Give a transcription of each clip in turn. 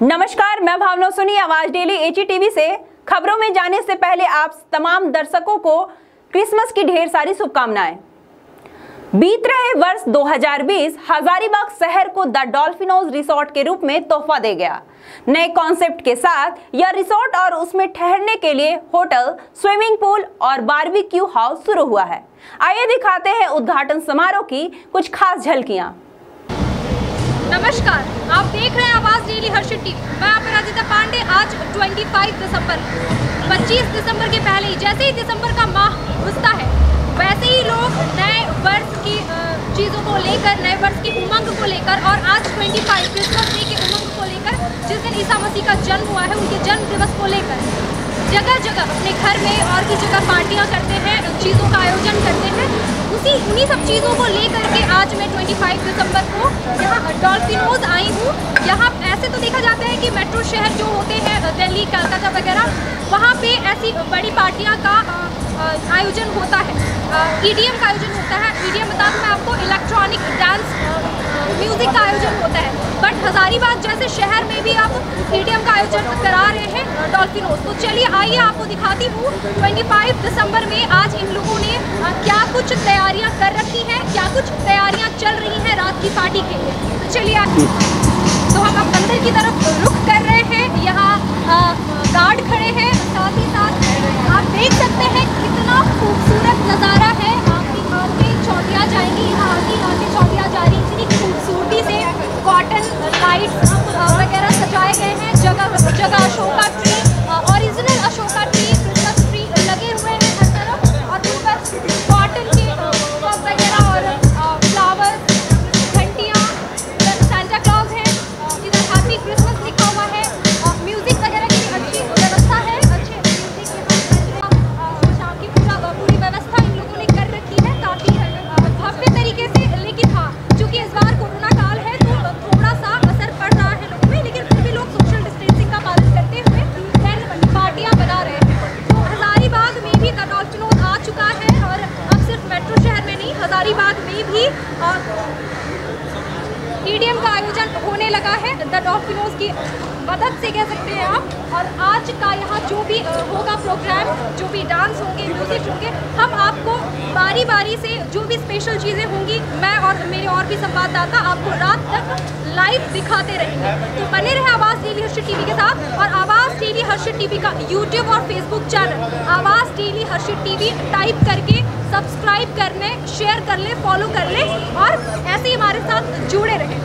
नमस्कार, मैं भावना सोनी, आवाज डेली HETV से। खबरों में जाने से पहले आप तमाम दर्शकों को क्रिसमस की ढेर सारी शुभकामनाएं। बीत रहे वर्ष 2020 हजारीबाग शहर को द डॉल्फिनोज रिसोर्ट के रूप में तोहफा दे गया। नए कॉन्सेप्ट के साथ यह रिसोर्ट और उसमें ठहरने के लिए होटल, स्विमिंग पूल और बारबेक्यू हाउस शुरू हुआ है। आइए दिखाते हैं उद्घाटन समारोह की कुछ खास झलकियां। नमस्कार, आप देख रहे हैं आवाज डेली हर्षित टीवी। मैं अपराजिता पांडे। आज 25 दिसंबर, 25 दिसंबर के पहले ही, जैसे ही दिसंबर का माह घुसता है वैसे ही लोग नए वर्ष की चीज़ों को लेकर, नए वर्ष की उमंग को लेकर, और आज 25 क्रिसमस डे के उमंग को लेकर, जिस दिन ईसा मसीह का जन्म हुआ है, उनके जन्म दिवस को लेकर जगह जगह अपने घर में और की जगह पार्टियां करते हैं, चीज़ों का आयोजन करते हैं। उन्हीं सब चीज़ों को लेकर के आज मैं 25 दिसंबर को यहाँ डॉल्फिनोज आई हूँ। यहाँ ऐसे तो देखा जाता है कि मेट्रो शहर जो होते हैं, दिल्ली, कलकत्ता वगैरह, वहाँ पे ऐसी बड़ी पार्टियाँ का आयोजन होता है, EDM का आयोजन होता है। EDM बता दूँ मैं आपको, इलेक्ट्रॉनिक डांस म्यूजिक का आयोजन होता है। बट हजारीबाग जैसे शहर में भी अब EDM का आयोजन करा रहे हैं डॉल्फिनोज। तो चलिए आइए आपको दिखाती हूँ 25 दिसंबर में आज इन लोगों ने क्या कुछ तैयारियां कर रखी हैं, क्या कुछ तैयारियां चल रही हैं रात की पार्टी के लिए। तो चलिए, तो हम अब अंदर की तरफ रुख कर रहे हैं। यहाँ गार्ड खड़े हैं, साथ ही साथ आप देख सकते हैं कितना खूबसूरत नज़ारा है। आपकी आंखें चौंधिया जाएंगी, यहाँ आंखें चौंधिया जा रही, इतनी खूबसूरती से कॉटन लाइट्स वगैरह सजाए गए हैं। जगह जगह Ashoka tree, original Ashoka tree, Christmas tree लगे हुए हैं हर तरफ, और ऊपर कॉटन के वगैरह और फ्लावर्स, घंटियाँ, सांता क्लॉज है, इधर हैप्पी क्रिसमस लिखा हुआ है। म्यूजिक वगैरह की अच्छी व्यवस्था है, अच्छे म्यूजिक यहाँ शाम की पूरी व्यवस्था इन लोगों ने कर रखी है काफ़ी भव्य तरीके से। लेकिन हाँ, चूँकि इस बार कोरोना काल है तो थोड़ा सा असर पड़ रहा है लोगों में, लेकिन फिर भी लोग सोशल डिस्टेंसिंग का पालन करते हुए पार्टियां बना रहे हैं। तो हजारीबाग में भी द डॉल्फिनोज आ चुका है, और अब सिर्फ मेट्रो शहर में नहीं, हजारीबाग में भी EDM का आयोजन होने लगा है द डॉल्फिनोज की मदद से, कह सकते हैं आप। और आज का यहाँ जो भी होगा प्रोग्राम, जो भी डांस होंगे, म्यूजिक होंगे, हम आपको बारी बारी से जो भी स्पेशल चीज़ें होंगी, मैं और मेरे और भी संवाददाता आपको रात तक लाइव दिखाते रहेंगे। तो बने रहे आवाज़ डेली हर्षित टीवी के साथ, और आवाज़ डेली हर्षित टीवी का YouTube और Facebook चैनल आवाज़ डेली हर्षित टीवी टाइप करके सब्सक्राइब कर लें, शेयर कर लें, फॉलो कर लें, और ऐसे ही हमारे साथ जुड़े रहें।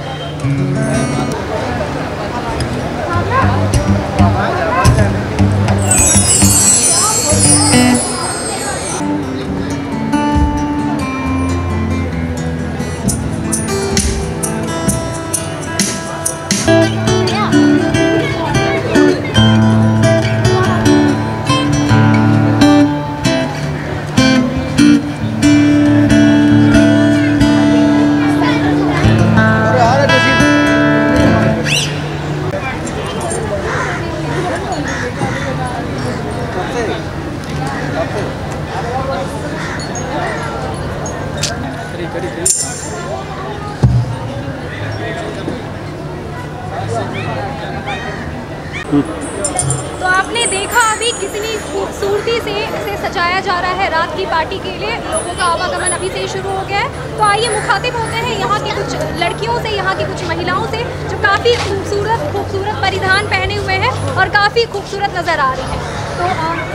तो आपने देखा अभी कितनी खूबसूरती से इसे सजाया जा रहा है रात की पार्टी के लिए। लोगों का आवागमन अभी से ही शुरू हो गया है। तो आइए मुखातिब होते हैं यहाँ की कुछ लड़कियों से, यहाँ की कुछ महिलाओं से, जो काफ़ी खूबसूरत परिधान पहने हुए हैं और काफ़ी खूबसूरत नज़र आ रही हैं। तो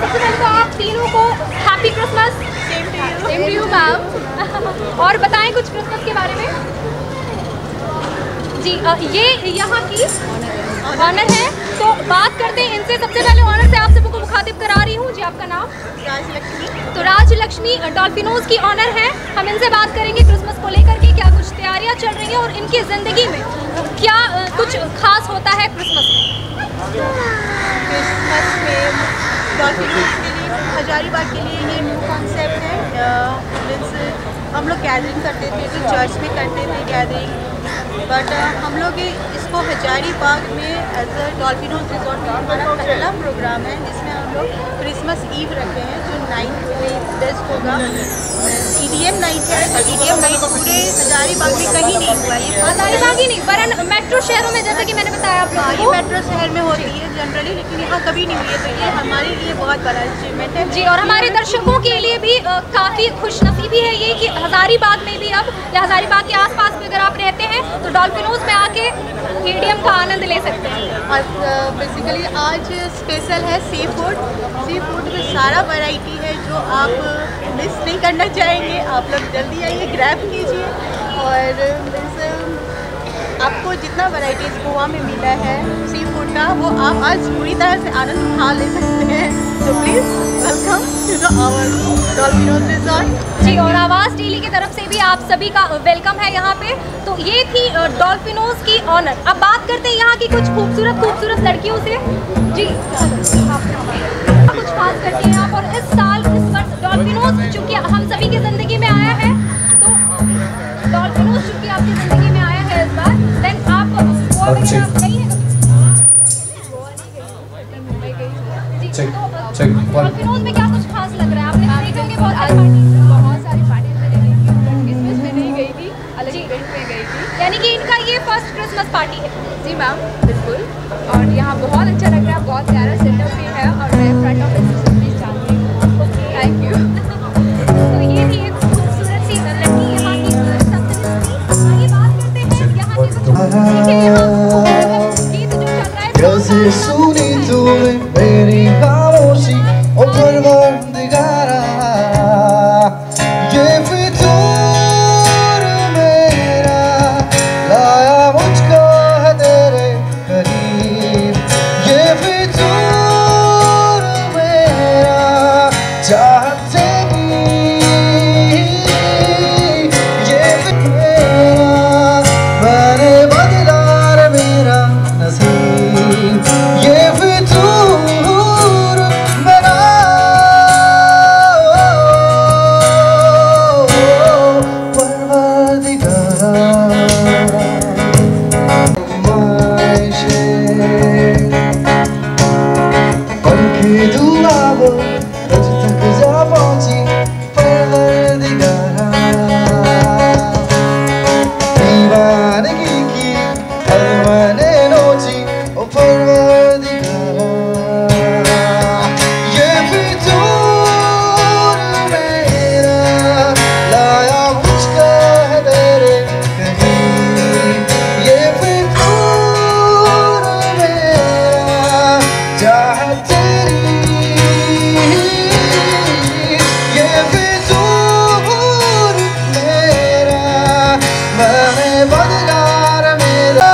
सबसे पहले तो आप तीनों को happy Christmas. Same to you ma'am. और बताएं कुछ क्रिसमस के बारे में। जी, ये यहाँ की ऑनर है, तो बात करते हैं इनसे। सबसे पहले ऑनर से आप सबको मुखातिब करा रही हूँ। जी, आपका नाम? राजलक्ष्मी। तो राजलक्ष्मी डॉल्फिनोज की ऑनर है। हम इनसे बात करेंगे क्रिसमस को लेकर के, क्या कुछ तैयारियाँ चल रही हैं और इनकी ज़िंदगी में क्या कुछ खास होता है क्रिसमस में। क्रिसमस में डॉल्फिनोज के लिए, हजारीबाग के लिए ये न्यू कॉन्सेप्ट है। मीन्स हम लोग गैदरिंग करते थे, तो चर्च में करते थे गैदरिंग, बट हम लोग इसको हजारीबाग में एज अ डॉल्फिनोज रिजॉर्ट का हमारा पहला प्रोग्राम है, जिसमें हम लोग क्रिसमस ईव रखे हैं जो 9 में बेस्ट होगा। EDM नाइट है, EDM नाइट पूरे हजारीबाग में कहीं नहीं हुआ। ये हजारीबाग ही नहीं, वरन मेट्रो शहरों में, जैसे कि मैंने बताया आप लोगों ये को, मेट्रो शहर में होती है जनरली, लेकिन यहाँ कभी नहीं हुई है, तो ये हमारे लिए बहुत बड़ा अचीवमेंट है जी। और हमारे दर्शकों के लिए भी काफ़ी खुशनसीबी है ये कि हजारीबाग में भी अब, या हजारीबाग के आसपास भी अगर आप रहते हैं तो डॉल्फिनोज में आके EDM का आनंद ले सकते हैं। और बेसिकली आज स्पेशल है सी फूड में सारा वैरायटी है जो आप मिस नहीं करना चाहेंगे। आप लोग जल्दी आइए, ग्रैब कीजिए, और आपको जितना वैराइटीज़ गोवा में मिला है सी फूड का, वो आप आज पूरी तरह से आनंद उठा ले सकते हैं। तो please welcome to the our Dolphinos resort ji. और आवाज़ डेली की तरफ से भी आप सभी का वेलकम है यहाँ पे। तो ये थी डॉल्फिनोज की ऑनर। अब बात करते हैं यहाँ की कुछ खूबसूरत लड़कियों से। जी, कुछ खास करते हैं आप, और इस वर्ष डॉल्फिनोज चूँकि हम सभी की ज़िंदगी में आया है, तो डॉल्फिनोज चूँकि आपकी ज़िंदगी में आया है इस बार, देन आप गोवा वगैरह गई हैं? जी, तो डॉल्फिनोज में क्या कुछ खास लग रहा है? आपने देखे होंगे बहुत सारी पार्टी में क्रिसमस में नहीं गई थी, अलग इवेंट में गई थी। यानी कि इनका ये फर्स्ट क्रिसमस पार्टी है। जी मैम, बिल्कुल। और यहाँ बहुत अच्छा लग रहा है, बहुत प्यारा सेटअप भी है, और मैं फ्रंट ऑफिस से भी चाहती हूँ। Thank you. तो ये भी एक खूबसूरत सी लड़की यहाँ की आगे बात करते हैं यहाँ के कुछ गीत जो चल रहा है। कैसे सुनी तूने मेरी खामोशी ओ परवरदिगारा, ये फितूर मेरा लाया मुझको है तेरे करीब, ये फितूर मेरा चाहते ये मेरा मैंने बदला रे मेरा नसीब, ये फितूर मेरा परवरदिगारा। पंखी दुआ वो तुझ तक जा पहुंची परवरदिगारा, दीवानगी की हद मैंने नोची ओ परवरदिगारा, ये फितूर मेरा लाया मुझको है तेरे करीब, ये फितूर मेरा चाहत तेरी, ये फितूर मेरा मैंने बदला रे मेरा।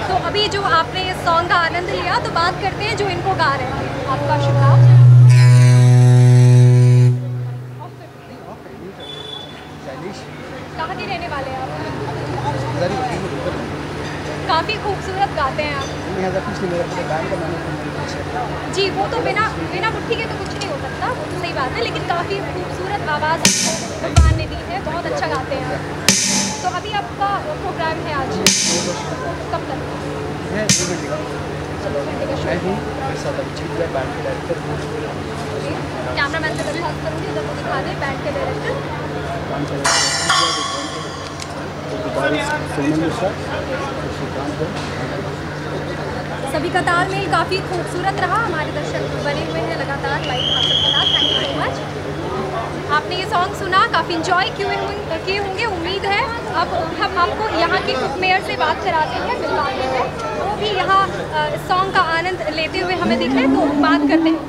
तो अभी जो आपने इस सॉन्ग का आनंद लिया, तो बात करते हैं जो इनको गा रहे हैं। आपका शुभ नाम? कहाँ के रहने वाले हैं आप? काफ़ी खूबसूरत गाते हैं आप। जी, वो तो बिना मुट्ठी के तो कुछ नहीं हो सकता, वो तो सही बात है, लेकिन काफ़ी खूबसूरत आवाज़ आपको भगवान ने दी है, बहुत अच्छा गाते हैं आप। तो अभी आपका प्रोग्राम है आज, कब तक? 2 घंटे का शो। कैमरामैन से दरख्वास्त करूँगी जब वो दिखा दें बैंड के डायरेक्टर। सभी का तालमेल काफ़ी खूबसूरत रहा। हमारे दर्शक बने हुए हैं लगातार लाइव आप सबके साथ। Thank you so much. आपने ये सॉन्ग सुना, काफ़ी इंजॉय किए होंगे उम्मीद है। अब हम आपको यहाँ के कुक मेयर से बात कराते हैं, मिलवाते हैं, वो भी यहाँ इस सॉन्ग का आनंद लेते हुए हमें दिख रहे, तो बात करते हैं।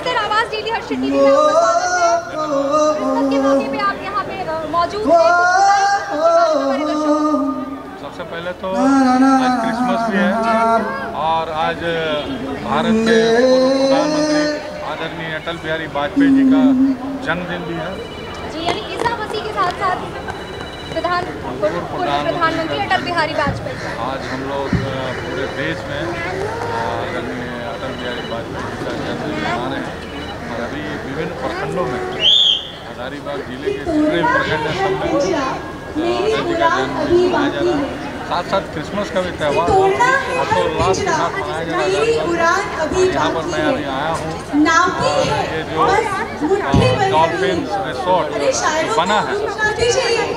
सर, आवाज़ डेली हर्षित टीवी में आपका स्वागत है। क्रिसमस के मौके पे आप यहाँ पे मौजूद हैं, हमारे दर्शकों। सबसे पहले तो आज क्रिसमस भी है और आज भारत के पूर्व प्रधानमंत्री आदरणीय अटल बिहारी वाजपेयी जी का जन्मदिन भी है। जी, यानी ईसा मसीह के साथ साथ पूर्व प्रधानमंत्री अटल बिहारी वाजपेयी। आज हम लोग पूरे देश में आदरणीय अटल बिहारी वाजपेयी जी का जन्मदिन मना रहे हैं और अभी विभिन्न प्रखंडों में हजारीबाग जिले के जितने प्रखंड हैं सब में सभी का जन्मदिन मनाया जा रहा है। साथ साथ क्रिसमस का भी त्यौहार हर्षोल्लास के साथ मनाया जा रहा है। यहाँ पर मैं अभी आया हूँ और ये जो डॉल्फिन रिसोर्ट बना है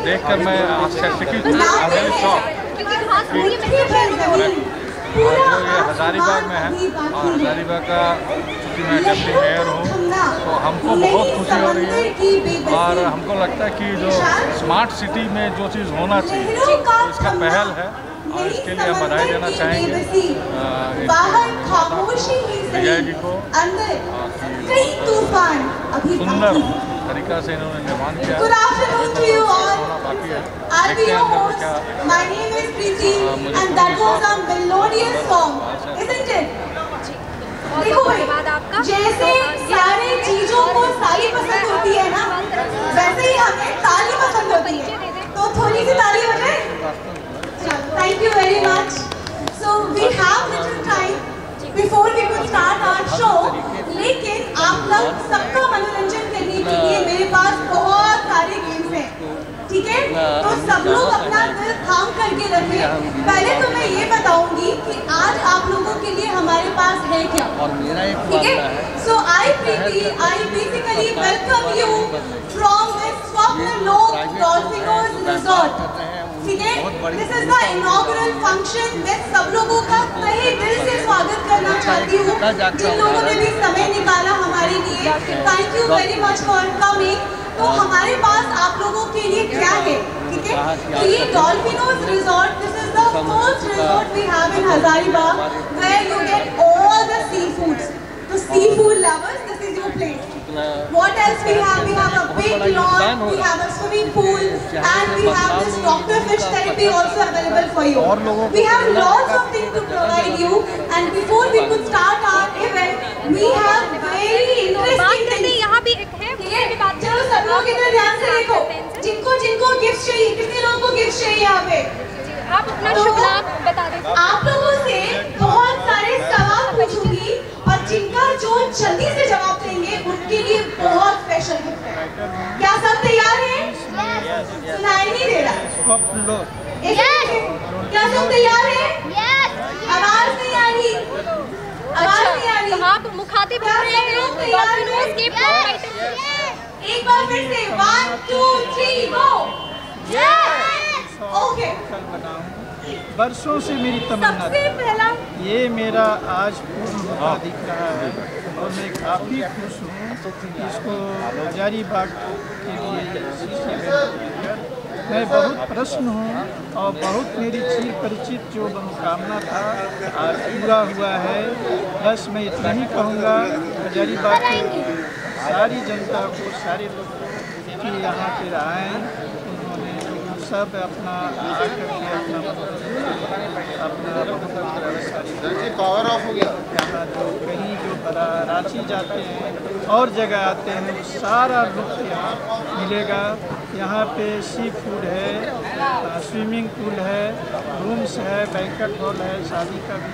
देखकर मैं आश्चर्यचकित हूँ। जो ये हज़ारीबाग में है और हज़ारीबाग का चूँकि मैं डिप्टी मेयर हूँ तो हमको बहुत खुशी हो रही है और हमको लगता है कि जो स्मार्ट सिटी में जो चीज़ होना चाहिए इसका पहल है और इसके लिए हम बधाई देना चाहेंगे विजय जी को सुंदर तरीका से इन्होंने निर्माण किया है। बाकी है देखते हैं अंदर में क्या देखो भाई जैसे सारी चीजों को ताली पसंद होती है ना वैसे ही हमें ताली पसंद होती है तो थोड़ी सी ताली हो जाए। Thank you very much. So we have little time before we could start our show लेकिन आप लोग सबका मनोरंजन करने के लिए मेरे पास बहुत सारे गेम्स हैं ठीक है तो सब लोग अपना दिल थाम करके रखें। पहले तो मैं ये बताऊंगी कि आज आप लोगों के लिए हमारे पास है क्या ठीक है। So I basically welcome you from Swapnalok Dolphinos resort ठीक है। This is the inaugural function. मैं सब लोगों का तहे दिल से स्वागत करना चाहती हूँ जिन लोगों ने भी समय निकाला हमारे लिए। Thank you very much for coming. तो हमारे पास आप लोगों के लिए क्या है ठीक है। तो ये Dolphinos resort this is the first resort we have in Hazaribagh where you get all the seafoods. तो seafood lovers this is your place. What else we have? We have a big lawn, we have a swimming pool, and we have this doctor fish therapy also available for you. We have lots of things to provide you. And before we could start our event, we have very interesting things. यहाँ भी एक है चलो सब लोग इधर ध्यान से देखो जिनको गिफ्ट चाहिए कितने लोगों को गिफ्ट चाहिए यहाँ पे आप अपना शुभ लाभ बता दें। आप लोगों से बहुत सारे सवाल पूछूंगी और जिनका जो जल्दी से जवाब देंगे उनके लिए बहुत स्पेशल गिफ्ट है। क्या सब तैयार हैं? सुनाई नहीं दे रहा। क्या सब तैयार हैं? आवाज नहीं आ रही। तो आप मुखातिब हो रहे हैं डॉल्फिनोज के एक बार फिर से 1 2 3 गो। ओके वर्षों से मेरी तमन्ना ये मेरा आज पूर्ण होता दिख रहा है और मैं काफ़ी खुश हूँ इसको हजारीबाग के लिए मैं बहुत प्रसन्न हूँ और बहुत मेरी चिर परिचित जो मनोकामना था आज पूरा हुआ है। बस मैं इतना ही कहूँगा हजारीबाग की सारी जनता को सारे लोग कि यहाँ पर आएँ उन्होंने सब अपना पावर ऑफ हो गया। यहाँ जो कहीं जो रांची जाते हैं और जगह आते हैं वो सारा लुत्फ यहाँ मिलेगा। यहाँ पे सी फूड है, स्विमिंग पूल है, रूम्स है, बैंक्वेट हॉल है, शादी का भी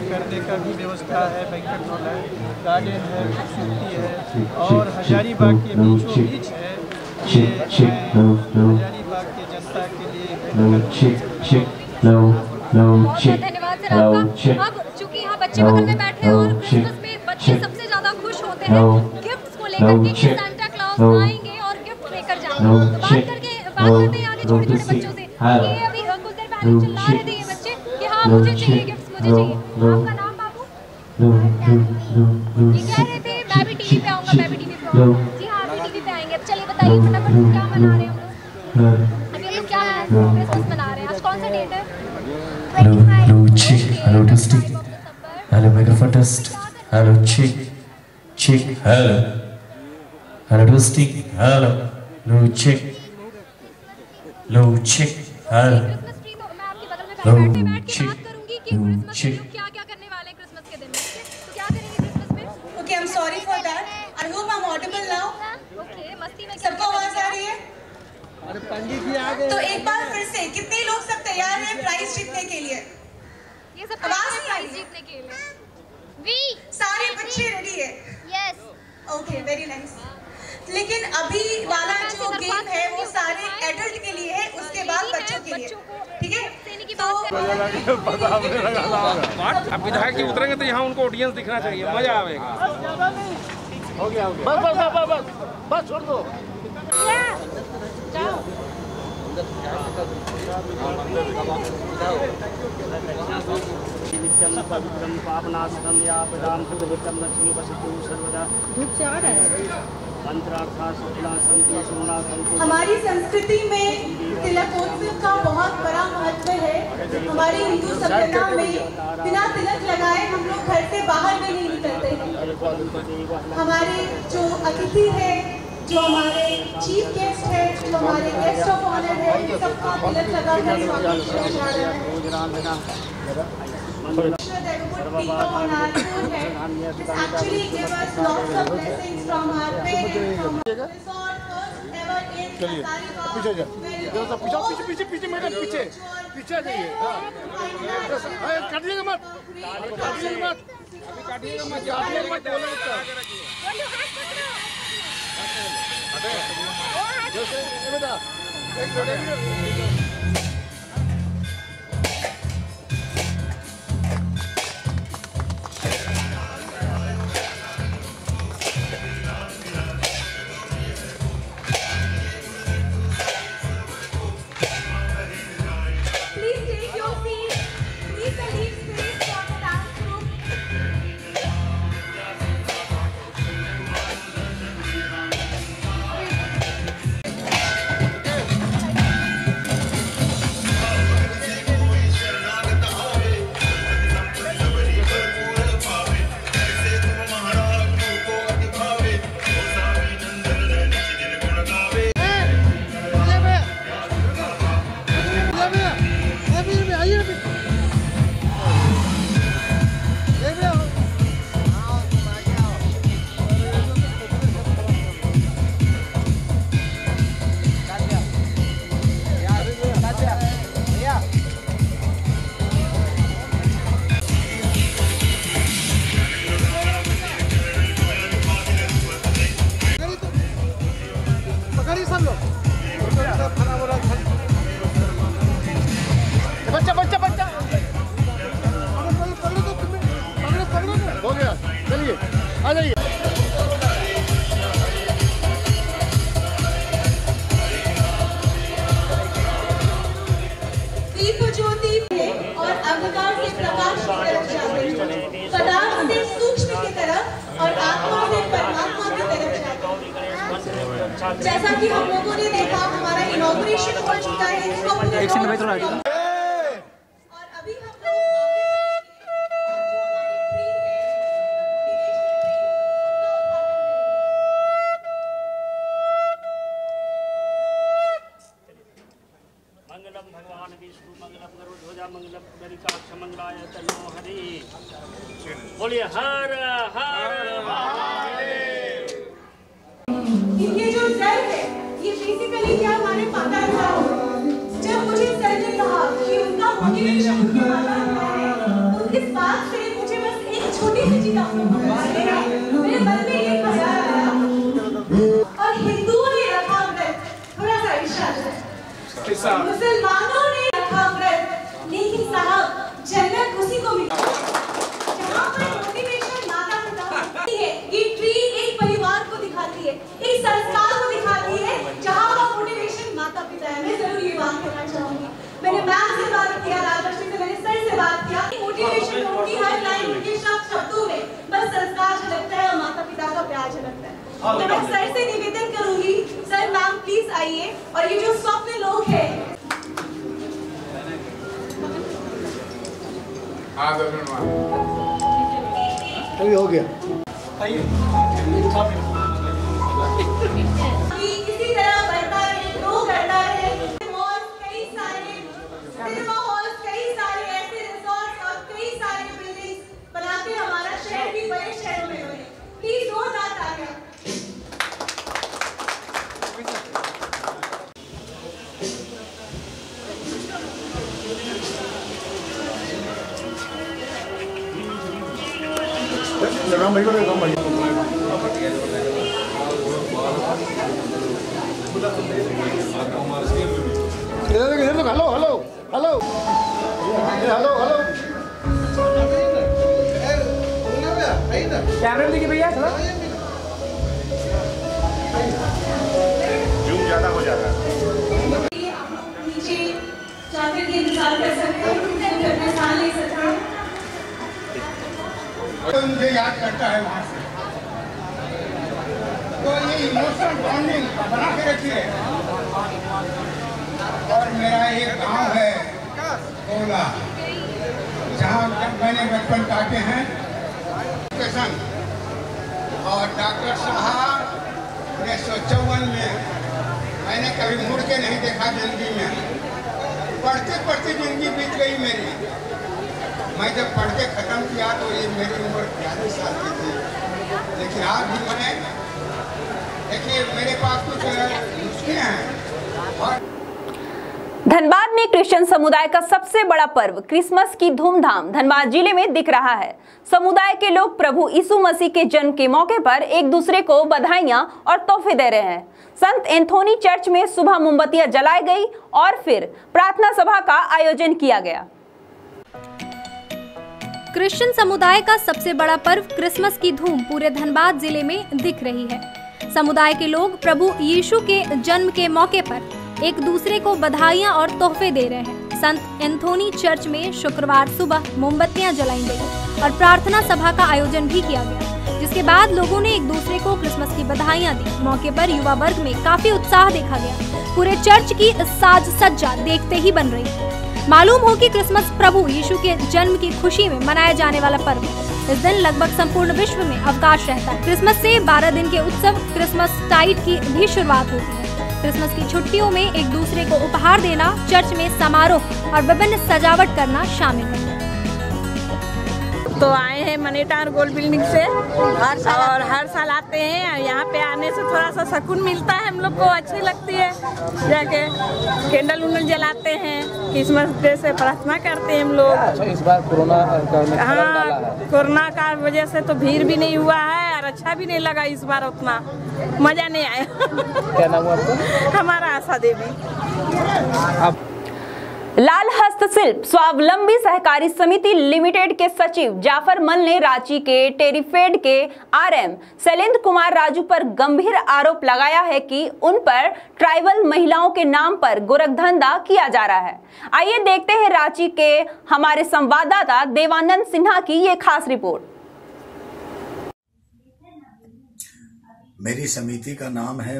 करने का भी व्यवस्था है, बैंक्वेट हॉल है, गार्डन है, खूबसूरती है और हजारीबाग के बीचों बीच है। ये हजारीबाग के जनता के लिए धन्यवाद सर आपका। अब चूंकि यहाँ बच्चे बगल में बैठे हैं और क्रिसमस पे बच्चे सबसे ज्यादा खुश होते हैं गिफ्ट्स को लेकर के कि सांता क्लॉज आएंगे और गिफ्ट लेकर जाएंगे। तो बात करते हैं यहाँ के छोटे छोटे बच्चों से। ये अभी कुछ देर पहले चिल्ला रहे थे ये बच्चे कि हाँ मुझे चाहिए गिफ्ट्स मुझे चाहिए। आपका नाम बाबू? ये कह रहे थे मैं भी टीवी पे आऊँगा, मैं भी टीवी पे आऊँगा। जी हाँ अभी टीवी पे आएंगे। चलिए बताइए फटाफट क्या मना रहे हैं हम लोग? अभी हम लोग क्या क्रिसमस मना रहे हैं? आज कौन सा डेट है? Hello cheek, hello testing, hello microphone test, hello cheek, hello testing, hello cheek, hello Christmas tree तो मैं आपके बगल में बैठ के बात करूंगी कि क्रिसमस में लोग क्या क्या करने वाले हैं क्रिसमस के दिन में। तो क्या करेंगे क्रिसमस में? Okay I am sorry for that. I hope I am audible now. Okay मस्ती में सबको आवाज आ रही है? अरे पंडित जी आ गए। तो एक बार फिर से कितने लोग सब तैयार हैं प्राइज जीतने के लिए? ये सब आवाज नहीं आ प्राइज रही। जीतने के लिए सारे बच्चे रेडी है? यस। Okay very nice. लेकिन अभी वाला जो गेम है वो सारे एडल्ट के लिए है, उसके बाद बच्चों के लिए, ठीक है। तो अब विधायक जी उतरेंगे तो यहाँ उनको ऑडियंस दिखना चाहिए, मजा आएगा। हो गया बस छोड़ दो। हमारी संस्कृति में तिलकोत्सव का बहुत बड़ा महत्व है। हमारी हिंदू सभ्यता में बिना तिलक लगाए हम लोग घर से बाहर भी नहीं निकलते हैं। हमारे जो अतिथि है, जो हमारे चीफ गेस्ट है, जो हमारे गेस्ट ऑफ ऑनर है, इन सबका तिलक लगाकर स्वागत किया जा रहा है। Actually give us lots of blessings from our parents, from resort first ever in पीछे जा, पीछे मैडम पीछे जाइए। काटिएगा मत, आ जाइए। दीप ज्योति और अंधकार से प्रकाश की तरफ जाते हैं, पदार्थ से सूक्ष्म की तरफ और आत्मा से परमात्मा की तरफ जाते हैं। जैसा कि हम लोगों ने देखा, हमारा इनॉग्रेशन हो चुका है। मंगलम भगवान विष्णु मंगलम गरुड़ध्वजा मंगलम गणिकाक्ष मंगलाय तन्नो हरि। बोलिए हर हर महादेव। ये जो सर है, ये बेसिकली क्या हमारे माता पिता हो। जब मुझे सर ने कहा कि उनका मोटिवेशन उनके माता पिता है, तो इस बात से मुझे बस एक छोटी सी चीज आप लोगों को बतानी है। मेरे मन में ये ख्याल आया और हिंदुओं ने रखा व्रत, थोड़ा सा इशारा, मुसलमानों ने रखा व्रत, लेकिन साहब जन्नत उसी को मिली जहाँ पर मोटिवेशन माता पिता होती है। ये ट्री एक परिवार को दिखाती है, एक संस्कार को दिखाती है, जहाँ का मोटिवेशन माता पिता है। मैं जरूर ये बात कहना चाहूंगी। मैंने मैम से बात किया, राजलक्ष्मी से, मैंने सर से बात किया। मोटिवेशन उनकी हर लाइन, उनके शब्दों में बस संस्कार झलकता है और माता पिता का प्यार झलकता है। तो मैं सर से निवेदन करूंगी, सर मैम प्लीज आइए। और ये जो स्वप्न लोग हैं, हो गया। इसी तरह बढ़ता है, ग्रो करता है। मॉल्स कई सारे, सिनेमा हॉल्स कई सारे, ऐसे रिसोर्ट और कई सारे बिल्डिंग्स बनाते हमारा शहर भी बड़े शहरों में बने। प्लीज जोरदार तालियां। राम भाई को hello hello hello hello hello कैमरे में देखिए भैया थोड़ा जूम ज्यादा हो जा रहा है। नीचे जाकर के इंतजार कर सकते हैं, स्थान ले सकते हैं। तो मुझे याद करता है वहाँ से, तो ये इमोशनल बॉन्डिंग बना के रखी है। और मेरा एक गांव है कोला, जहाँ मैंने बचपन काटे हैं और डॉक्टर साहब 1954 में मैंने कभी मुड़ के नहीं देखा जिंदगी में। पढ़ते पढ़ते जिंदगी बीत गई मेरी। मैं जब पढ़ के खत्म किया तो ये मेरी उम्र 42 साल की थी, लेकिन आज भी मैं देखिए मेरे पास कुछ मुश्किलें हैं। और धनबाद में क्रिश्चियन समुदाय का सबसे बड़ा पर्व क्रिसमस की धूमधाम धनबाद जिले में दिख रहा है। समुदाय के लोग प्रभु यीशु मसीह के जन्म के मौके पर एक दूसरे को बधाइयां और तोहफे दे रहे हैं। संत एंथोनी चर्च में सुबह मोमबत्तियां जलाई गई और फिर प्रार्थना सभा का आयोजन किया गया। क्रिश्चियन समुदाय का सबसे बड़ा पर्व क्रिसमस की धूम पूरे धनबाद जिले में दिख रही है। समुदाय के लोग प्रभु यीशु के जन्म के मौके पर एक दूसरे को बधाइयां और तोहफे दे रहे हैं। संत एंथोनी चर्च में शुक्रवार सुबह मोमबत्तियां जलाई गई और प्रार्थना सभा का आयोजन भी किया गया, जिसके बाद लोगों ने एक दूसरे को क्रिसमस की बधाइयां दी। मौके पर युवा वर्ग में काफी उत्साह देखा गया। पूरे चर्च की साज सज्जा देखते ही बन रही है। मालूम हो कि क्रिसमस प्रभु यीशु के जन्म की खुशी में मनाया जाने वाला पर्व है। इस दिन लगभग संपूर्ण विश्व में अवकाश रहता है। क्रिसमस से 12 दिन के उत्सव क्रिसमस टाइड की भी शुरुआत होती है। क्रिसमस की छुट्टियों में एक दूसरे को उपहार देना, चर्च में समारोह और विभिन्न सजावट करना शामिल है। तो आए हैं मनीटाउन गोल्ड बिल्डिंग से और हर साल आते हैं। यहाँ पे आने से थोड़ा सा सुकून मिलता है, हम लोग को अच्छी लगती है। जाके कैंडल उंडल जलाते हैं, क्रिसमस डे से प्रार्थना करते हैं हम लोग। अच्छा, इस बार कोरोना कोरोना का वजह से तो भीड़ भी नहीं हुआ है और अच्छा भी नहीं लगा इस बार, उतना मजा नहीं आया। क्या नाम है आपका? हमारा आशा देवी। लाल हस्तशिल्प स्वावलंबी सहकारी समिति लिमिटेड के सचिव जाफर मल ने रांची के टेरीफेड के आरएम शैलेंद्र कुमार राजू पर गंभीर आरोप लगाया है कि उन पर ट्राइबल महिलाओं के नाम पर गोरखधंधा किया जा रहा है। आइए देखते हैं रांची के हमारे संवाददाता देवानंद सिन्हा की ये खास रिपोर्ट। मेरी समिति का नाम है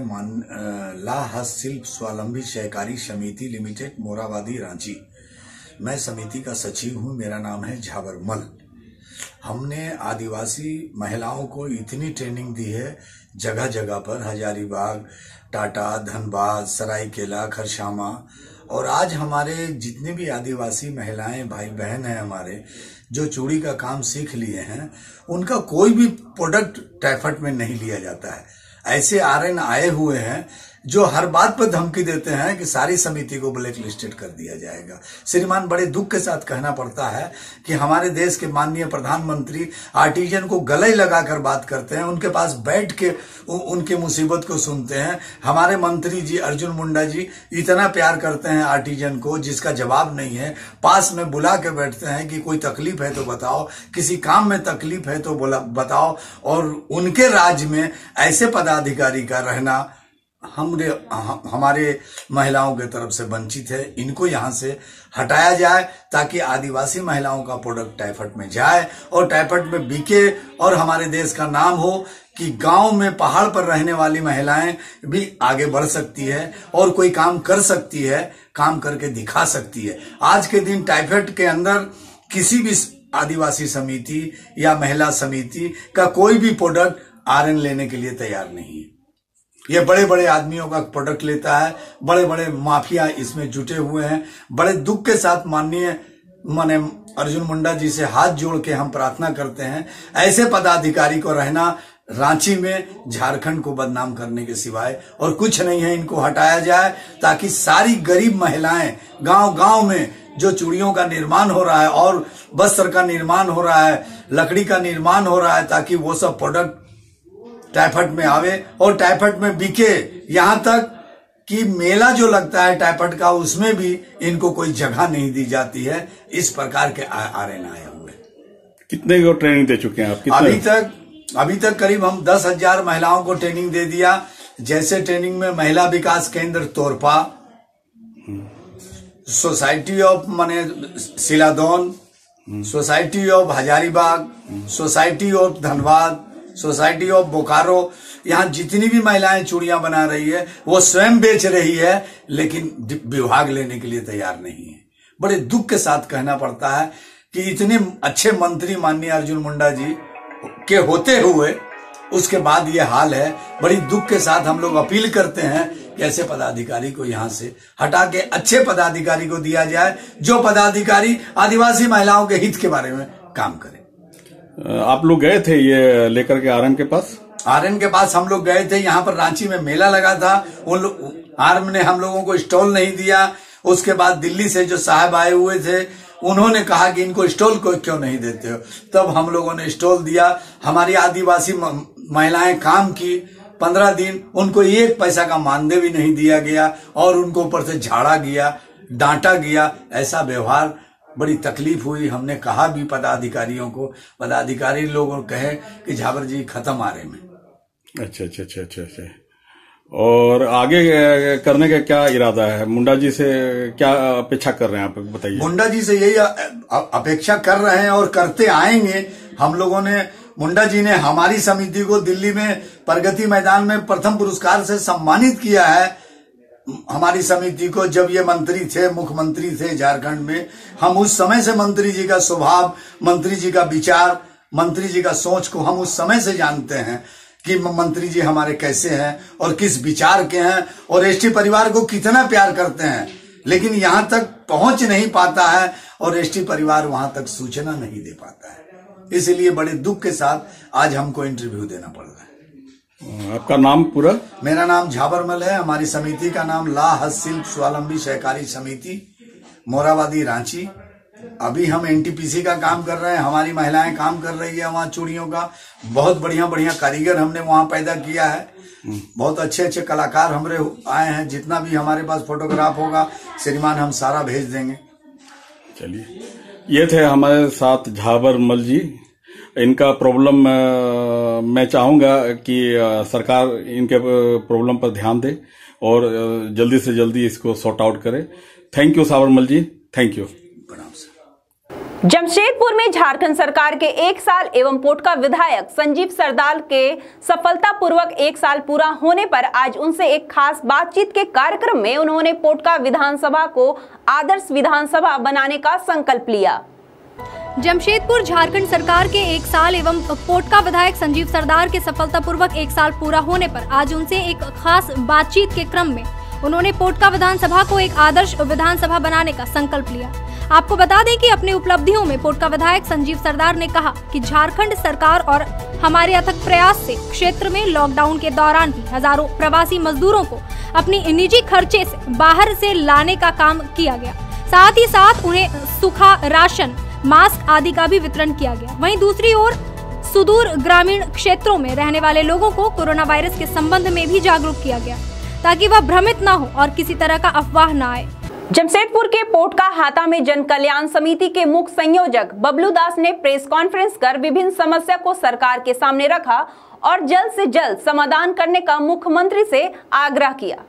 ला हस्तशिल्प स्वावलंबी सहकारी समिति लिमिटेड, मोराबादी, रांची। मैं समिति का सचिव हूं। मेरा नाम है झावर मल। हमने आदिवासी महिलाओं को इतनी ट्रेनिंग दी है जगह जगह पर, हजारीबाग, टाटा, धनबाद, सरायकेला, खरसामा, और आज हमारे जितने भी आदिवासी महिलाएं भाई बहन हैं हमारे जो चूड़ी का काम सीख लिए हैं, उनका कोई भी प्रोडक्ट टैफट में नहीं लिया जाता है। ऐसे आरएन आए हुए हैं जो हर बात पर धमकी देते हैं कि सारी समिति को ब्लैक लिस्टेड कर दिया जाएगा। श्रीमान, बड़े दुख के साथ कहना पड़ता है कि हमारे देश के माननीय प्रधानमंत्री आर्टिजन को गले लगाकर बात करते हैं, उनके पास बैठ के उनकी मुसीबत को सुनते हैं। हमारे मंत्री जी अर्जुन मुंडा जी इतना प्यार करते हैं आर्टिजन को जिसका जवाब नहीं है। पास में बुला के बैठते हैं कि कोई तकलीफ है तो बताओ, किसी काम में तकलीफ है तो बताओ। और उनके राज्य में ऐसे पदाधिकारी का रहना हमारे महिलाओं की तरफ से वंचित है। इनको यहां से हटाया जाए ताकि आदिवासी महिलाओं का प्रोडक्ट टाइफट में जाए और टाइफट में बिके और हमारे देश का नाम हो कि गांव में पहाड़ पर रहने वाली महिलाएं भी आगे बढ़ सकती है और कोई काम कर सकती है, काम करके दिखा सकती है। आज के दिन टाइफट के अंदर किसी भी आदिवासी समिति या महिला समिति का कोई भी प्रोडक्ट आरएन लेने के लिए तैयार नहीं है। ये बड़े बड़े आदमियों का प्रोडक्ट लेता है, बड़े बड़े माफिया इसमें जुटे हुए हैं। बड़े दुख के साथ माननीय अर्जुन मुंडा जी से हाथ जोड़ के हम प्रार्थना करते हैं, ऐसे पदाधिकारी को रहना रांची में झारखंड को बदनाम करने के सिवाय और कुछ नहीं है। इनको हटाया जाए ताकि सारी गरीब महिलाएं गांव गांव में जो चूड़ियों का निर्माण हो रहा है और वस्त्र का निर्माण हो रहा है, लकड़ी का निर्माण हो रहा है, ताकि वो सब प्रोडक्ट टाइफट में आवे और टाइफट में बिके। यहाँ तक कि मेला जो लगता है टाइफाइड का, उसमें भी इनको कोई जगह नहीं दी जाती है। इस प्रकार के आर्यन आए हुए। कितने को ट्रेनिंग दे चुके हैं आप? अभी तक करीब हम 10,000 महिलाओं को ट्रेनिंग दे दिया। जैसे ट्रेनिंग में महिला विकास केंद्र तोरपा, सोसाइटी ऑफ माने Siladon, society of Hazaribagh, society of Dhanbad, society of Bokaro, यहाँ जितनी भी महिलाएं चूड़ियां बना रही है वो स्वयं बेच रही है, लेकिन विभाग लेने के लिए तैयार नहीं है। बड़े दुख के साथ कहना पड़ता है कि इतने अच्छे मंत्री माननीय अर्जुन मुंडा जी के होते हुए उसके बाद ये हाल है। बड़ी दुख के साथ हम लोग अपील करते हैं कि ऐसे पदाधिकारी को यहाँ से हटा के अच्छे पदाधिकारी को दिया जाए, जो पदाधिकारी आदिवासी महिलाओं के हित के बारे में काम करे। आप लोग गए थे ये लेकर के आर्यन के पास? आर्यन के पास हम लोग गए थे। यहाँ पर रांची में मेला लगा था, आर्यन ने हम लोगों को स्टॉल नहीं दिया। उसके बाद दिल्ली से जो साहब आए हुए थे उन्होंने कहा कि इनको स्टॉल को क्यों नहीं देते हो, तब हम लोगों ने स्टॉल दिया। हमारी आदिवासी महिलाएं काम की 15 दिन, उनको 1 पैसा का मानदेय भी नहीं दिया गया और उनको ऊपर से झाड़ा गया, डांटा गया। ऐसा व्यवहार, बड़ी तकलीफ हुई। हमने कहा भी पदाधिकारियों को, पदाधिकारी लोगों कहे कि झावर जी खत्म आ रहे में। अच्छा। और आगे करने का क्या इरादा है? मुंडा जी से क्या अपेक्षा कर रहे हैं आप, बताइए। मुंडा जी से यही अपेक्षा कर रहे हैं और करते आएंगे। हम लोगों ने, मुंडा जी ने हमारी समिति को दिल्ली में प्रगति मैदान में प्रथम पुरस्कार से सम्मानित किया है। हमारी समिति को जब ये मंत्री थे, मुख्यमंत्री थे झारखंड में, हम उस समय से मंत्री जी का स्वभाव, मंत्री जी का विचार, मंत्री जी का सोच को हम उस समय से जानते हैं कि मंत्री जी हमारे कैसे हैं और किस विचार के हैं और एसटी परिवार को कितना प्यार करते हैं। लेकिन यहाँ तक पहुंच नहीं पाता है और एसटी परिवार वहां तक सूचना नहीं दे पाता है। इसलिए बड़े दुख के साथ आज हमको इंटरव्यू देना पड़ रहा है। आपका नाम पूरा? मेरा नाम झाबरमल है। हमारी समिति का नाम ला हस्तशिल्प स्वावलंबी सहकारी समिति, मोराबादी, रांची। अभी हम एनटीपीसी का काम कर रहे हैं। हमारी महिलाएं काम कर रही है वहाँ चूड़ियों का। बहुत बढ़िया बढ़िया कारीगर हमने वहाँ पैदा किया है। बहुत अच्छे अच्छे कलाकार हमारे आए हैं। जितना भी हमारे पास फोटोग्राफ होगा श्रीमान हम सारा भेज देंगे। चलिए, ये थे हमारे साथ झाबरमल जी। इनका प्रॉब्लम मैं चाहूंगा कि सरकार इनके प्रॉब्लम पर ध्यान दे और जल्दी से जल्दी इसको सॉर्ट आउट करे। Thank you Jhabarmal ji, thank you. Jamshedpur में झारखंड सरकार के 1 साल एवं पोटका विधायक संजीव सरदार के सफलतापूर्वक 1 साल पूरा होने पर आज उनसे एक खास बातचीत के कार्यक्रम में उन्होंने पोटका विधानसभा को आदर्श विधानसभा बनाने का संकल्प लिया। जमशेदपुर झारखंड सरकार के 1 साल एवं पोटका विधायक संजीव सरदार के सफलतापूर्वक 1 साल पूरा होने पर आज उनसे एक खास बातचीत के क्रम में उन्होंने पोटका विधानसभा को एक आदर्श विधानसभा बनाने का संकल्प लिया। आपको बता दें कि अपनी उपलब्धियों में पोटका विधायक संजीव सरदार ने कहा कि झारखंड सरकार और हमारे अथक प्रयास से क्षेत्र में लॉकडाउन के दौरान भी हजारों प्रवासी मजदूरों को अपनी निजी खर्चे से बाहर से लाने का काम किया गया। साथ ही साथ उन्हें सूखा राशन, मास्क आदि का भी वितरण किया गया। वहीं दूसरी ओर सुदूर ग्रामीण क्षेत्रों में रहने वाले लोगों को कोरोना वायरस के संबंध में भी जागरूक किया गया ताकि वह भ्रमित न हो और किसी तरह का अफवाह न आए। जमशेदपुर के पोटका हाता में जन कल्याण समिति के मुख्य संयोजक बबलू दास ने प्रेस कॉन्फ्रेंस कर विभिन्न समस्या को सरकार के सामने रखा और जल्द से जल्द समाधान करने का मुख्यमंत्री से आग्रह किया।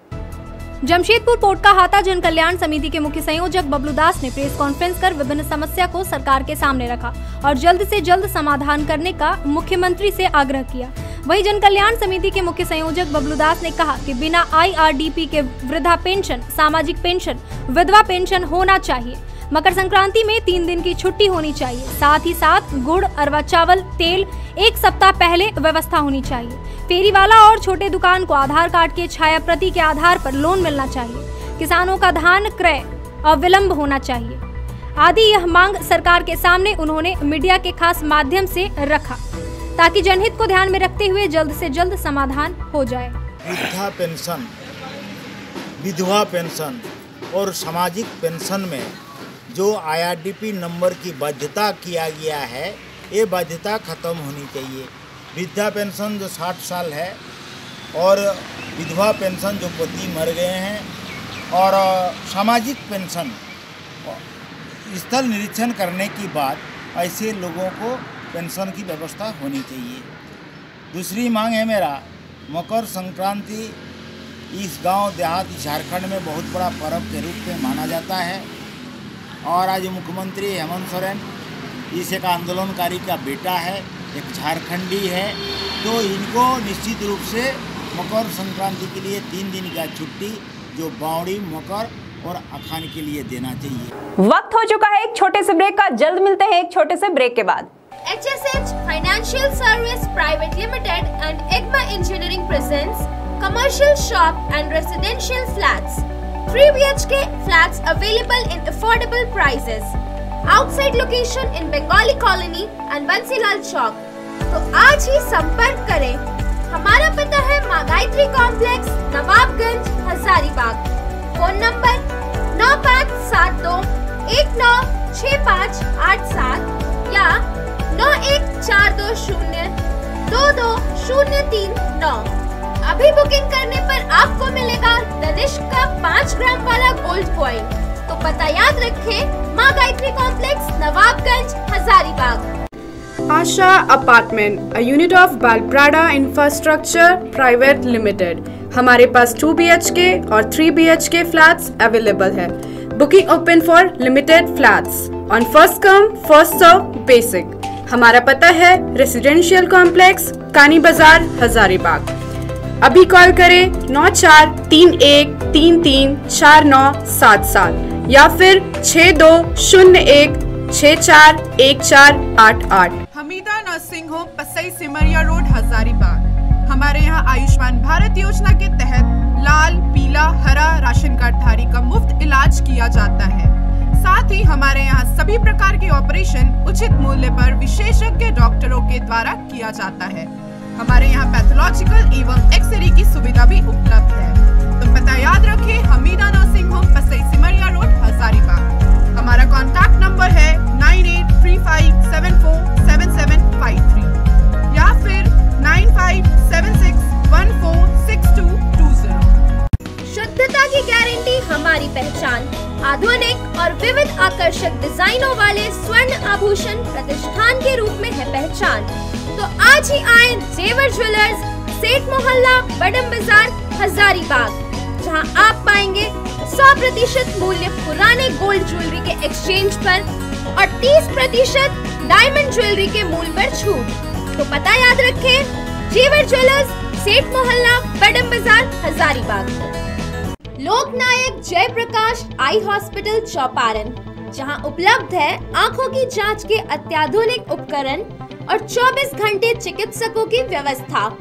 जमशेदपुर पोटका हाता जन कल्याण समिति के मुख्य संयोजक बबलू दास ने प्रेस कॉन्फ्रेंस कर विभिन्न समस्या को सरकार के सामने रखा और जल्द से जल्द समाधान करने का मुख्यमंत्री से आग्रह किया। वहीं जन कल्याण समिति के मुख्य संयोजक बबलू दास ने कहा कि बिना IRDP के वृद्धा पेंशन, सामाजिक पेंशन, विधवा पेंशन होना चाहिए। मकर संक्रांति में 3 दिन की छुट्टी होनी चाहिए। साथ ही साथ गुड़, अरवा चावल, तेल 1 सप्ताह पहले व्यवस्था होनी चाहिए। फेरी वाला और छोटे दुकान को आधार कार्ड के छाया प्रति के आधार पर लोन मिलना चाहिए। किसानों का धान क्रय अविलंब होना चाहिए आदि यह मांग सरकार के सामने उन्होंने मीडिया के खास माध्यम से रखा ताकि जनहित को ध्यान में रखते हुए जल्द से जल्द समाधान हो जाए। वृद्धा पेंशन, विधवा पेंशन और सामाजिक पेंशन में जो IRDP नंबर की बाध्यता किया गया है, ये बाध्यता खत्म होनी चाहिए। वृद्धा पेंशन जो 60 साल है और विधवा पेंशन जो पति मर गए हैं, और सामाजिक पेंशन स्थल निरीक्षण करने के बाद ऐसे लोगों को पेंशन की व्यवस्था होनी चाहिए। दूसरी मांग है मेरा, मकर संक्रांति इस गांव देहात झारखंड में बहुत बड़ा पर्व के रूप में माना जाता है, और आज मुख्यमंत्री हेमंत सोरेन इस एक आंदोलनकारी का बेटा है, एक झारखंडी है, तो इनको निश्चित रूप से मकर संक्रांति के लिए 3 दिन का छुट्टी जो बावड़ी, मकर और अखान के लिए देना चाहिए। वक्त हो चुका है एक छोटे से ब्रेक का, जल्द मिलते हैं एक छोटे से ब्रेक के बाद। HSH Financial Service Private Limited and IGMA Engineering presents commercial shop and residential flats. 3 BHK flats available in affordable prices. Outside location in Bengali Colony and Bansilal Chowk. तो आज ही संपर्क करें। हमारा पता है माँ Gayatri complex, Nawabganj, Hazaribagh. Phone number 9572196587 या 9142022039। अभी बुकिंग करने पर आपको मिलेगा तनिष्क का 5 ग्राम वाला गोल्ड कॉइन। तो पता याद रखें, माँ Gayatri complex, Nawabganj, Hazaribagh. Asha Apartment, a unit of Balprada Infrastructure Private Limited. हमारे पास 2 BHK और 3 BHK flats available है। Booking open for limited flats on first come first serve basic। हमारा पता है रेसिडेंशियल कॉम्प्लेक्स, कानी बाजार, हजारीबाग। अभी कॉल करें 9431334977 या फिर 6201641488। Hamida nursing home, Pasai Simaria road, Hazaribagh. हमारे यहाँ आयुष्मान भारत योजना के तहत लाल, पीला, हरा राशन कार्ड धारी का मुफ्त इलाज किया जाता है। साथ ही हमारे यहाँ सभी प्रकार के ऑपरेशन उचित मूल्य पर विशेषज्ञ डॉक्टरों के द्वारा किया जाता है। हमारे यहाँ पैथोलॉजिकल एवं एक्सरे की सुविधा भी उपलब्ध है। तो पता याद रखें, Hamida nursing home, Pasai Simaria road, Hazaribagh. हमारा कॉन्टैक्ट नंबर है 9835747753 या फिर 9576146220। शुद्धता की गारंटी हमारी पहचान। आधुनिक और विविध आकर्षक डिजाइनों वाले स्वर्ण आभूषण प्रतिष्ठान के रूप में है पहचान। तो आज ही आए जेवर ज्वेलर्स, सेठ मोहल्ला, बडम बाजार, हजारीबाग, जहां आप पाएंगे 100% मूल्य पुराने गोल्ड ज्वेलरी के एक्सचेंज पर और 30% डायमंड ज्वेलरी के मूल्य पर छूट। तो पता याद रखें, जेवर ज्वेलर्स, सेठ मोहल्ला, बडम बाजार, हजारीबाग। लोकनायक जयप्रकाश आई हॉस्पिटल, चौपारण, जहां उपलब्ध है आंखों की जांच के अत्याधुनिक उपकरण और 24 घंटे चिकित्सकों की व्यवस्था।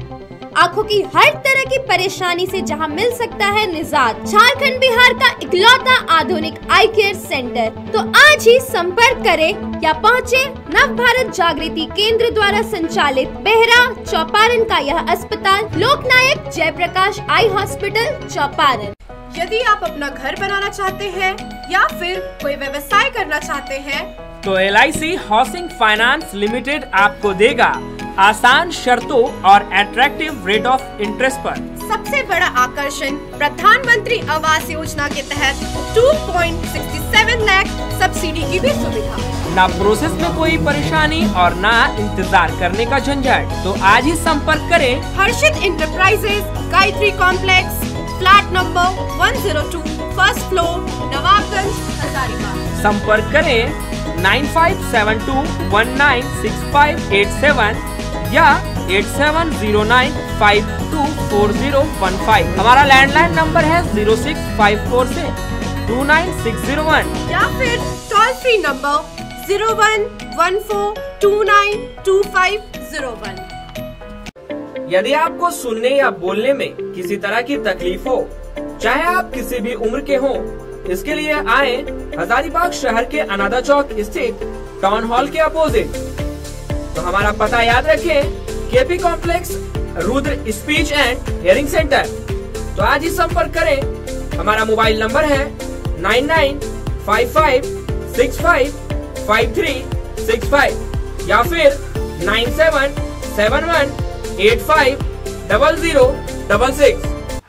आंखों की हर तरह की परेशानी से जहां मिल सकता है निजात। झारखंड बिहार का इकलौता आधुनिक आई केयर सेंटर। तो आज ही संपर्क करें या पहुंचे नव भारत जागृति केंद्र द्वारा संचालित बेहरा, चौपारण का यह अस्पताल, लोकनायक जयप्रकाश आई हॉस्पिटल, चौपारण। यदि आप अपना घर बनाना चाहते हैं या फिर कोई व्यवसाय करना चाहते हैं, तो LIC हाउसिंग फाइनेंस लिमिटेड आपको देगा आसान शर्तों और अट्रैक्टिव रेट ऑफ इंटरेस्ट पर। सबसे बड़ा आकर्षण प्रधानमंत्री आवास योजना के तहत 2.67 लाख सब्सिडी की भी सुविधा। ना प्रोसेस में कोई परेशानी और ना इंतजार करने का झंझट। तो आज ही संपर्क करें Harshit enterprises, Gayatri complex, flat number 102, first floor, Nawabganj, Hazaribagh. संपर्क करें 9572196587 या 8709524015। हमारा लैंडलाइन नंबर है 0654 से 29601 या फिर टोल फ्री नंबर 0114292501। यदि आपको सुनने या बोलने में किसी तरह की तकलीफ हो, चाहे आप किसी भी उम्र के हों, इसके लिए आए हजारीबाग शहर के अनादा चौक स्थित टाउन हॉल के अपोजिट। तो हमारा पता याद रखें, KP complex, Rudra speech and hearing centre. तो आज ही संपर्क करें। हमारा मोबाइल नंबर है 9955655365 या फिर 9771850066।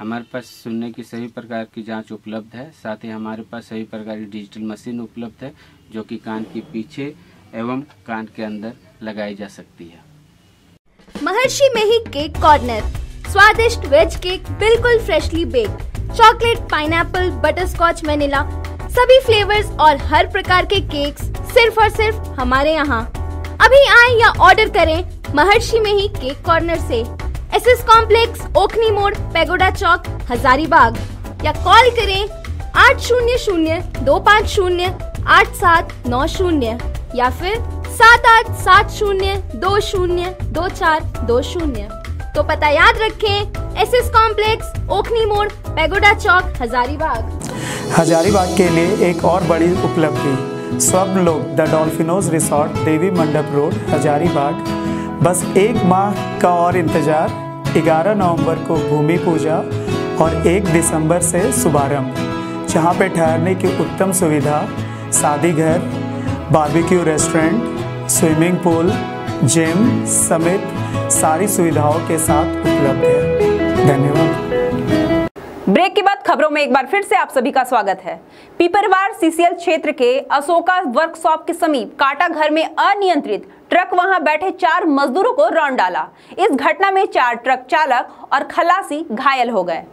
हमारे पास सुनने की सभी प्रकार की जांच उपलब्ध है। साथ ही हमारे पास सभी प्रकार की डिजिटल मशीन उपलब्ध है जो कि कान के पीछे एवं कान के अंदर लगाई जा सकती है। महर्षि में ही केक कॉर्नर, स्वादिष्ट वेज केक बिल्कुल freshly baked, chocolate, pineapple, butterscotch, vanilla, सभी फ्लेवर्स और हर प्रकार के केक्स सिर्फ और सिर्फ हमारे यहाँ। अभी आएं या ऑर्डर करें महर्षि में ही केक कॉर्नर से। एसएस कॉम्प्लेक्स, ओखनी मोड़, पैगोडा चौक, हजारीबाग, या कॉल करें 800-250-8790 या फिर 7870202420। तो पता याद रखें, एसएस कॉम्प्लेक्स, ओखनी मोड़, पैगोडा चौक, हजारीबाग। हजारीबाग के लिए एक और बड़ी उपलब्धि, सब लोग द डॉल्फिनोज रिसॉर्ट, देवी मंडप रोड, हजारीबाग। बस 1 माह का और इंतजार। 11 नवंबर को भूमि पूजा और 1 दिसंबर से शुभारंभ, जहां पे ठहरने की उत्तम सुविधा, शादी घर, barbecue restaurant, swimming pool, gym समेत सारी सुविधाओं के साथ उपलब्ध है। धन्यवाद। ब्रेक के बाद खबरों में एक बार फिर से आप सभी का स्वागत है। पिपरवार सीसीएल क्षेत्र के अशोका वर्कशॉप के समीप काटा घर में अनियंत्रित ट्रक वहां बैठे 4 मजदूरों को रौंद डाला। इस घटना में 4 ट्रक चालक और खलासी घायल हो गए।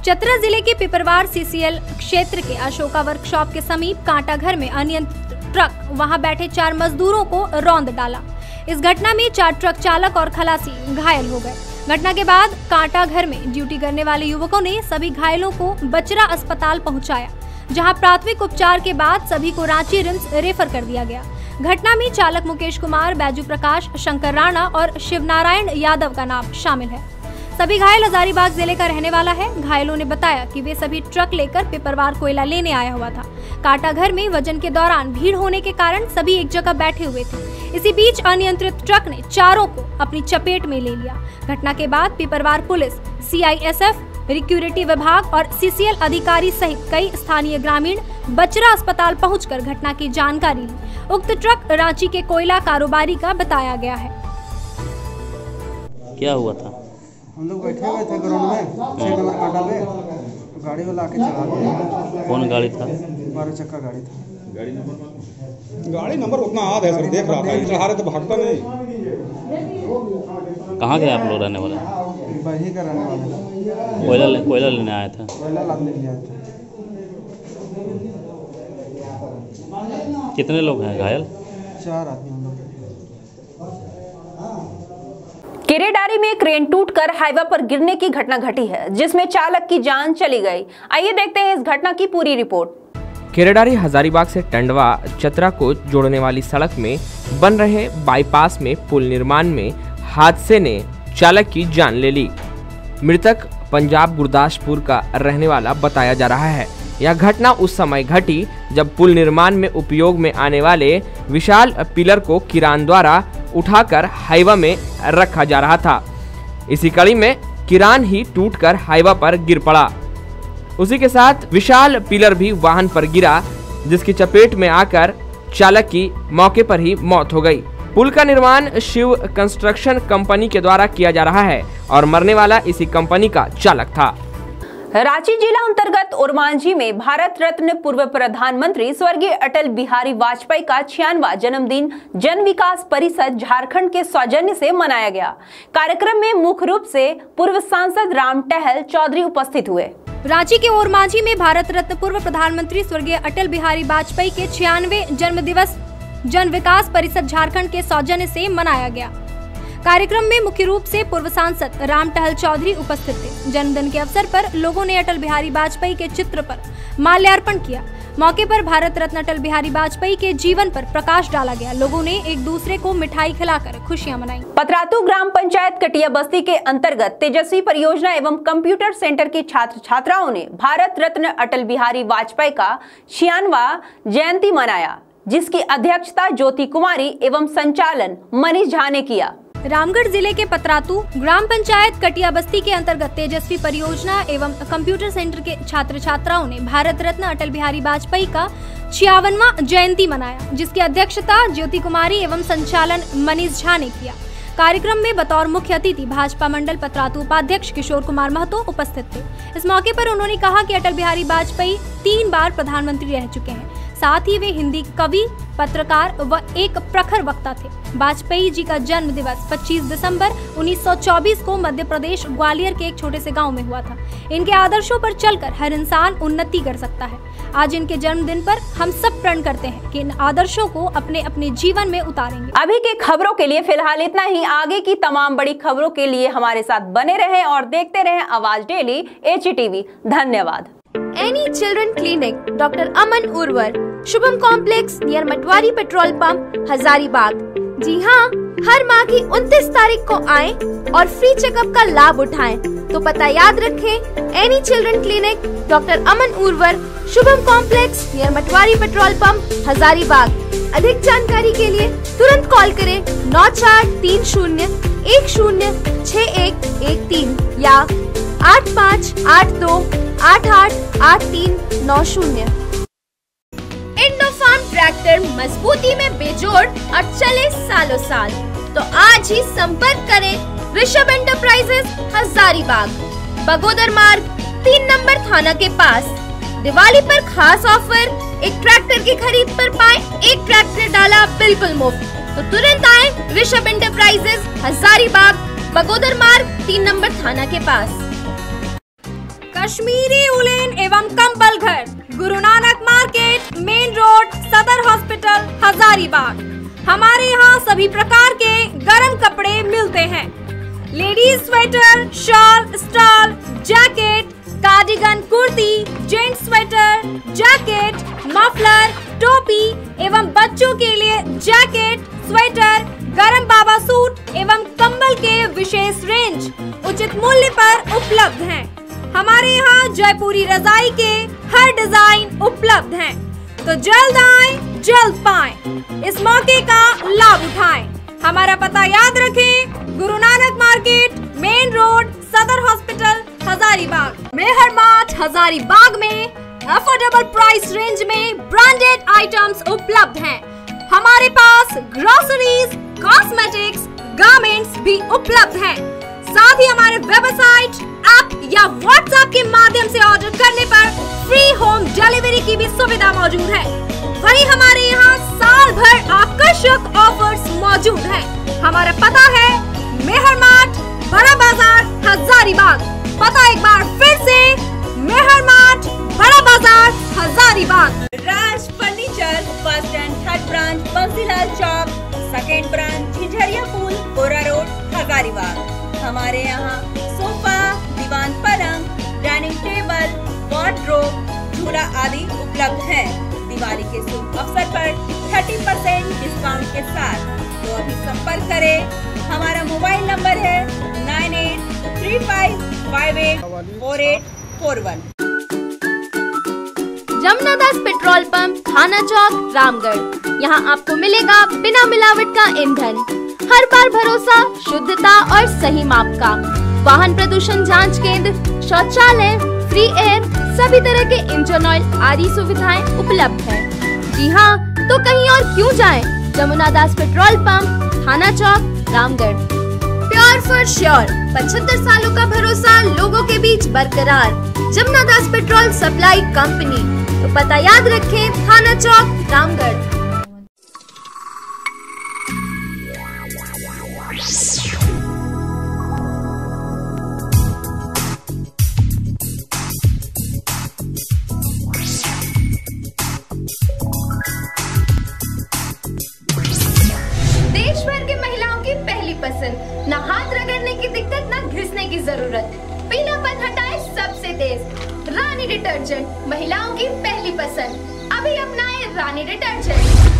चतरा जिले के पिपरवार सीसीएल क्षेत्र के अशोका वर्कशॉप के समीप कांटा घर में अनियंत्रित ट्रक वहां बैठे 4 मजदूरों को रौंद डाला। इस घटना में 4 ट्रक चालक और खलासी घायल हो गए। घटना के बाद कांटा घर में ड्यूटी करने वाले युवकों ने सभी घायलों को बचरा अस्पताल पहुंचाया, जहां प्राथमिक उपचार के बाद सभी को रांची रिम्स रेफर कर दिया गया। घटना में चालक मुकेश कुमार, बैजू प्रकाश, शंकर राणा और शिवनारायण यादव का नाम शामिल है। सभी घायल हजारीबाग जिले का रहने वाला है। घायलों ने बताया कि वे सभी ट्रक लेकर पिपरवार कोयला लेने आया हुआ था। कांटा घर में वजन के दौरान भीड़ होने के कारण सभी एक जगह बैठे हुए थे। इसी बीच अनियंत्रित ट्रक ने चारों को अपनी चपेट में ले लिया। घटना के बाद पिपरवार पुलिस, सीआईएसएफ, सिक्योरिटी विभाग और सीसीएल अधिकारी सहित कई स्थानीय ग्रामीण बचरा अस्पताल पहुंचकर घटना की जानकारी ली। उक्त ट्रक रांची के कोयला कारोबारी का बताया गया है। क्या हुआ था? हम लोग बैठे हुए थे ग्राउंड में, 6 नंबर कांटा पे, तो गाड़ी वाला आके चला गया। कौन गाड़ी था? 12 चक्का गाड़ी था। गाड़ी नंबर उतना याद है सर, देख रहा था, चढ़ा रहे तो भागता नहीं। कहाँ गए आप लोग रहने वाले? वही का रहने वाले। कोयला लेने आया था। कोयला लादने के लिए आया था। कितने लोग हैं घायल? 4 आदमी हम लोग। केरेडारी में क्रेन टूटकर हाईवे पर गिरने की घटना घटी है, जिसमें चालक की जान चली गई। आइए देखते हैं इस घटना की पूरी रिपोर्ट। केरेडारी हजारीबाग से टंडवा चतरा को जोड़ने वाली सड़क में बन रहे बाईपास में पुल निर्माण में हादसे ने चालक की जान ले ली। मृतक पंजाब गुरदासपुर का रहने वाला बताया जा रहा है। यह घटना उस समय घटी जब पुल निर्माण में उपयोग में आने वाले विशाल पिलर को किरान द्वारा उठाकर हाईवा में रखा जा रहा था। इसी कड़ी में किरान ही टूटकर हाईवा पर गिर पड़ा। उसी के साथ विशाल पिलर भी वाहन पर गिरा, जिसकी चपेट में आकर चालक की मौके पर ही मौत हो गई। पुल का निर्माण शिव कंस्ट्रक्शन कंपनी के द्वारा किया जा रहा है और मरने वाला इसी कंपनी का चालक था। रांची जिला अंतर्गत ओरमांझी में भारत रत्न पूर्व प्रधानमंत्री स्वर्गीय अटल बिहारी वाजपेयी का 96वां जन्मदिन जन विकास परिषद झारखंड के सौजन्य से मनाया गया। कार्यक्रम में मुख्य रूप से पूर्व सांसद राम टहल चौधरी उपस्थित हुए। रांची के ओरमांझी में भारत रत्न पूर्व प्रधानमंत्री स्वर्गीय अटल बिहारी वाजपेयी के 96वें जन्म दिवस जन विकास परिषद झारखंड के सौजन्य से मनाया गया। कार्यक्रम में मुख्य रूप से पूर्व सांसद राम टहल चौधरी उपस्थित थे। जन्मदिन के अवसर पर लोगों ने अटल बिहारी वाजपेयी के चित्र पर माल्यार्पण किया। मौके पर भारत रत्न अटल बिहारी वाजपेयी के जीवन पर प्रकाश डाला गया। लोगों ने एक दूसरे को मिठाई खिलाकर खुशियां मनाई। पतरातू ग्राम पंचायत कटिया बस्ती के अंतर्गत तेजस्वी परियोजना एवं कंप्यूटर सेंटर के छात्र छात्राओं ने भारत रत्न अटल बिहारी वाजपेयी का 96वां जयंती मनाया, जिसकी अध्यक्षता ज्योति कुमारी एवं संचालन मनीष झा ने किया। रामगढ़ जिले के पतरातू ग्राम पंचायत कटिया बस्ती के अंतर्गत तेजस्वी परियोजना एवं कंप्यूटर सेंटर के छात्र छात्राओं ने भारत रत्न अटल बिहारी वाजपेयी का 96वां जयंती मनाया, जिसकी अध्यक्षता ज्योति कुमारी एवं संचालन मनीष झा ने किया। कार्यक्रम में बतौर मुख्य अतिथि भाजपा मंडल पतरातू उपाध्यक्ष किशोर कुमार महतो उपस्थित थे। इस मौके पर उन्होंने कहा कि अटल बिहारी वाजपेयी 3 बार प्रधानमंत्री रह चुके हैं, साथ ही वे हिंदी कवि, पत्रकार व एक प्रखर वक्ता थे। वाजपेयी जी का जन्म दिवस 25 दिसंबर 1924 को मध्य प्रदेश ग्वालियर के एक छोटे से गांव में हुआ था। इनके आदर्शों पर चलकर हर इंसान उन्नति कर सकता है। आज इनके जन्मदिन पर हम सब प्रण करते हैं कि इन आदर्शों को अपने अपने जीवन में उतारेंगे। अभी के खबरों के लिए फिलहाल इतना ही। आगे की तमाम बड़ी खबरों के लिए हमारे साथ बने रहें और देखते रहें आवाज डेली HTV। धन्यवाद। Annie children clinic, doctor Aman Urvar, Shubham complex near Matwari petrol pump, Hazaribagh. जी हाँ, हर माह की 29 तारीख को आएं और फ्री चेकअप का लाभ उठाएं। तो पता याद रखें, Annie children clinic, doctor Aman Urvar, Shubham complex near Matwari petrol pump, Hazaribagh. अधिक जानकारी के लिए तुरंत कॉल करें 9430106113 या 8582888390। इंडोफार्म ट्रैक्टर मजबूती में बेजोड़ और चले सालों साल। तो आज ही संपर्क करें ऋषभ एंटरप्राइजेस, हजारीबाग, बगोदर मार्ग, 3 नंबर थाना के पास। दिवाली पर खास ऑफर, एक ट्रैक्टर की खरीद पर पाएं 1 ट्रैक्टर डाला बिल्कुल मुफ्त। तो तुरंत आए ऋषभ एंटरप्राइजेस, हजारीबाग, बगोदर मार्ग, 3 नंबर थाना के पास। कश्मीरी उलेन एवं कंबल घर, Guru Nanak market, main road, सदर हॉस्पिटल, हजारीबाग। हमारे यहाँ सभी प्रकार के गर्म कपड़े मिलते हैं। Ladies sweater, shawl, stall, jacket, cardigan, kurti, gents sweater, jacket, muffler, टोपी एवं बच्चों के लिए जैकेट, स्वेटर, गरम बाबा सूट एवं कंबल के विशेष रेंज उचित मूल्य पर उपलब्ध हैं। हमारे यहाँ जयपुरी रजाई के हर डिजाइन उपलब्ध हैं। तो जल्द आएं, जल्द पाएं। इस मौके का लाभ उठाएं। हमारा पता याद रखें, Guru Nanak market, main road, सदर हॉस्पिटल, हजारीबाग। मेहर मार्ट, हजारीबाग में अफोर्डेबल प्राइस रेंज में ब्रांडेड आइटम्स उपलब्ध हैं। हमारे पास ग्रोसरीज, कॉस्मेटिक्स, गारमेंट्स भी उपलब्ध हैं। साथ ही हमारे वेबसाइट, ऐप या व्हाट्सएप के माध्यम से ऑर्डर करने पर फ्री होम डिलीवरी की भी सुविधा मौजूद है। वहीं हमारे यहाँ साल भर आकर्षक ऑफर्स मौजूद हैं। हमारा पता है मेहर मार्ट, बड़ा बाजार, हजारीबाग। पता एक बार फिर से, मेहर mart, Bada Bazar, Hazaribagh. Raj furniture, first and third branch, Bansilal Chowk, second branch, Jhijhriya Pul, Gora road, Hazaribagh. हमारे यहाँ सोफा, दीवान, पलंग, डाइनिंग टेबल, वार्डरोब, झूला आदि उपलब्ध है। दिवाली के शुभ अवसर पर 30% डिस्काउंट के साथ। तो अभी संपर्क करें। हमारा मोबाइल नंबर है 9835584841। जमुनादास पेट्रोल पंप, थाना चौक, रामगढ़। यहाँ आपको मिलेगा बिना मिलावट का ईंधन, हर बार भरोसा, शुद्धता और सही माप का। वाहन प्रदूषण जांच केंद्र, शौचालय, फ्री एयर, सभी तरह के इंजन ऑयल आदि सुविधाएं उपलब्ध है। जी हाँ, तो कहीं और क्यों जाएं? जमुनादास पेट्रोल पंप, थाना चौक, रामगढ़। प्योर फॉर श्योर, 75 सालों का भरोसा लोगों के बीच बरकरार। Jamunadas petrol supply company. तो पता याद रखें, थाना चौक, रामगढ़। पसंद, ना हाथ रगड़ने की दिक्कत, ना घिसने की जरूरत। पीलापन हटाए सबसे तेज रानी डिटर्जेंट, महिलाओं की पहली पसंद। अभी अपनाए रानी डिटर्जेंट।